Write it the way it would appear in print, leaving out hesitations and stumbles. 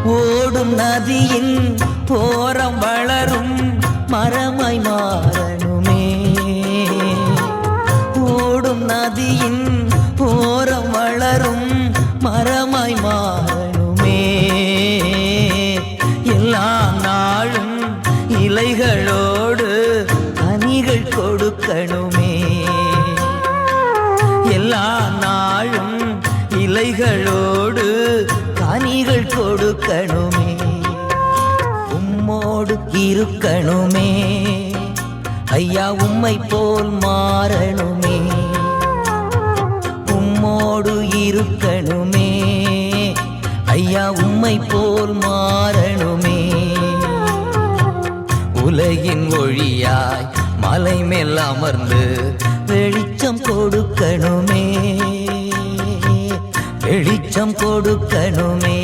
ஓடும் நதியின் ஓரம் வளரும் மரமாய் மாறணுமே. ஓடும் நதியின் ஓரம் வளரும் மரமாய் மாறணுமே. எல்லா நாளும் இலைகளோடு கனிகள் கொடுக்கணுமே. எல்லா நாளும் இலைகளோடு கனிகள் கொடுக்கணுமே. உம்மோடு இருக்கணுமே ஐயா, உம்மை போல் மாறணுமே. உம்மோடு இருக்கணுமே ஐயா, உம்மை போல் மாறணுமே. உலகின் ஒளியாய் மலை மேல் அமர்ந்து வெளிச்சம் கொடுக்கணுமே. வெளிச்சம் கொடுக்கணுமே.